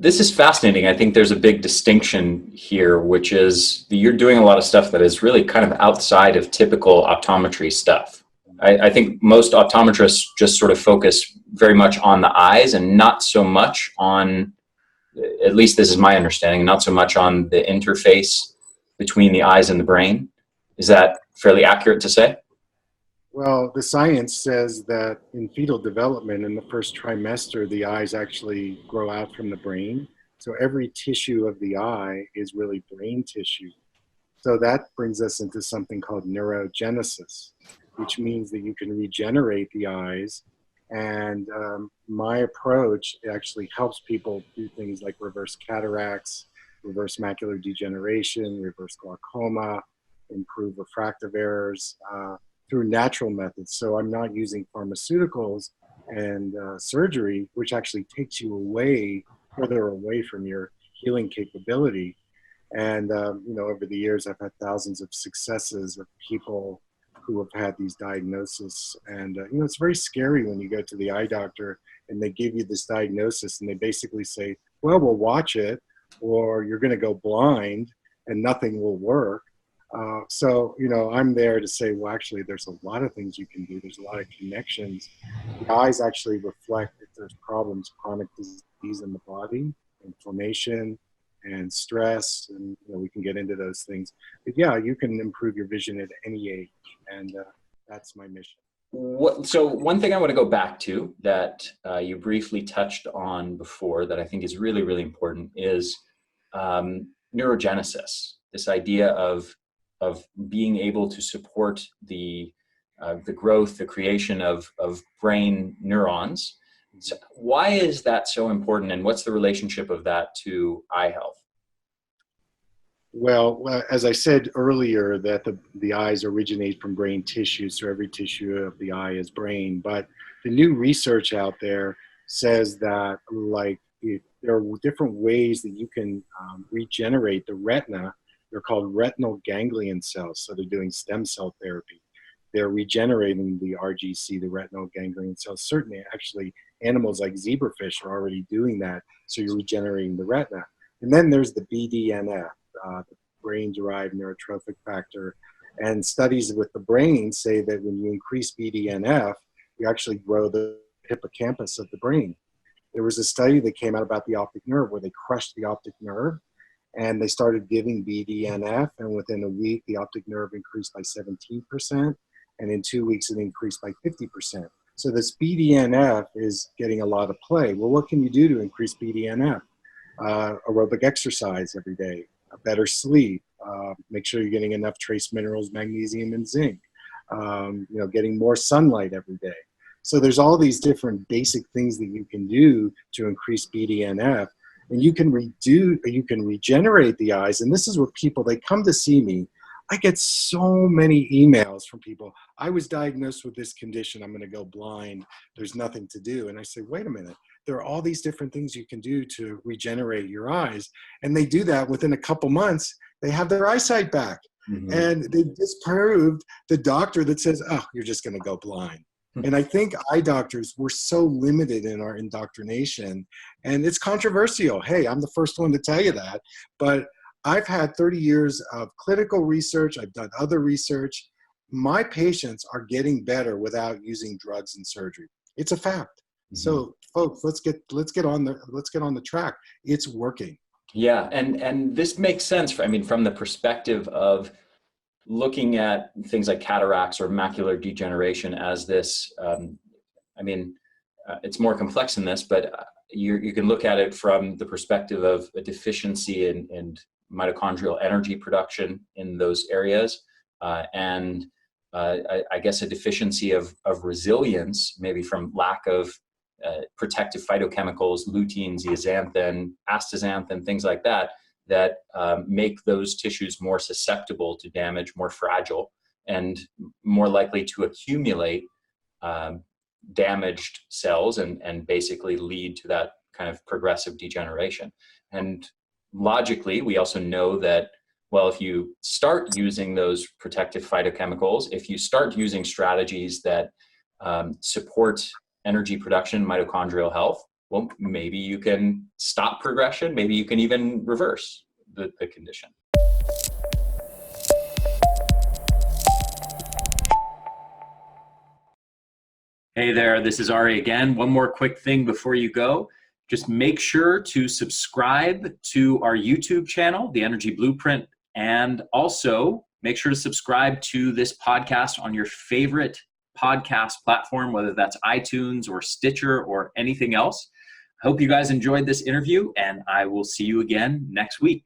this is fascinating. I think there's a big distinction here, which is that you're doing a lot of stuff that is really kind of outside of typical optometry stuff. I think most optometrists just sort of focus very much on the eyes and not so much on, at least this is my understanding, not so much on the interface between the eyes and the brain. Is that fairly accurate to say? Well, the science says that in fetal development, in the first trimester, the eyes actually grow out from the brain. So every tissue of the eye is really brain tissue. So that brings us into something called neurogenesis, which means that you can regenerate the eyes. And my approach actually helps people do things like reverse cataracts, reverse macular degeneration, reverse glaucoma, improve refractive errors through natural methods. So I'm not using pharmaceuticals and surgery, which actually takes you further away from your healing capability. And, over the years, I've had thousands of successes of people who have had these diagnoses. And, it's very scary when you go to the eye doctor and they give you this diagnosis and they basically say, well, we'll watch it, or you're going to go blind and nothing will work. So, I'm there to say, well, actually, there's a lot of things you can do. There's a lot of connections. The eyes actually reflect if there's problems, chronic disease in the body, inflammation, and stress, and we can get into those things. But yeah, you can improve your vision at any age, and that's my mission. So one thing I want to go back to that you briefly touched on before that I think is really, really important is neurogenesis. This idea of being able to support the growth, the creation of brain neurons. So why is that so important, and what's the relationship of that to eye health? Well, as I said earlier, that the eyes originate from brain tissue, so every tissue of the eye is brain. But the new research out there says that, there are different ways that you can regenerate the retina. They're called retinal ganglion cells, so they're doing stem cell therapy. They're regenerating the RGC, the retinal ganglion cells. Certainly, actually, animals like zebrafish are already doing that, so you're regenerating the retina. And then there's the BDNF, the brain-derived neurotrophic factor. And studies with the brain say that when you increase BDNF, you actually grow the hippocampus of the brain. There was a study that came out about the optic nerve where they crushed the optic nerve, and they started giving BDNF, and within a week, the optic nerve increased by 17%, and in 2 weeks, it increased by 50%. So this BDNF is getting a lot of play. Well, what can you do to increase BDNF? Aerobic exercise every day, better sleep, make sure you're getting enough trace minerals, magnesium and zinc, getting more sunlight every day. So there's all these different basic things that you can do to increase BDNF, and you can regenerate the eyes. And this is where they come to see me. I get so many emails from people. I was diagnosed with this condition. I'm going to go blind. There's nothing to do. And I say, wait a minute. There are all these different things you can do to regenerate your eyes. And they do that within a couple months. They have their eyesight back. Mm-hmm. And they disproved the doctor that says, oh, you're just going to go blind. And I think eye doctors, we're so limited in our indoctrination. And it's controversial. Hey, I'm the first one to tell you that. But I've had 30 years of clinical research. I've done other research. My patients are getting better without using drugs and surgery. It's a fact. Mm-hmm. So, folks, let's get on the track. It's working. Yeah, and this makes sense. From the perspective of looking at things like cataracts or macular degeneration as this. It's more complex than this, but you can look at it from the perspective of a deficiency in mitochondrial energy production in those areas, and I guess a deficiency of resilience, maybe from lack of protective phytochemicals, lutein, zeaxanthin, astaxanthin, things like that make those tissues more susceptible to damage, more fragile, and more likely to accumulate damaged cells and basically lead to that kind of progressive degeneration. And logically, we also know that, well, if you start using those protective phytochemicals, if you start using strategies that support energy production, mitochondrial health, well, maybe you can stop progression. Maybe you can even reverse the condition. Hey there, this is Ari again. One more quick thing before you go. Just make sure to subscribe to our YouTube channel, The Energy Blueprint, and also make sure to subscribe to this podcast on your favorite podcast platform, whether that's iTunes or Stitcher or anything else. I hope you guys enjoyed this interview, and I will see you again next week.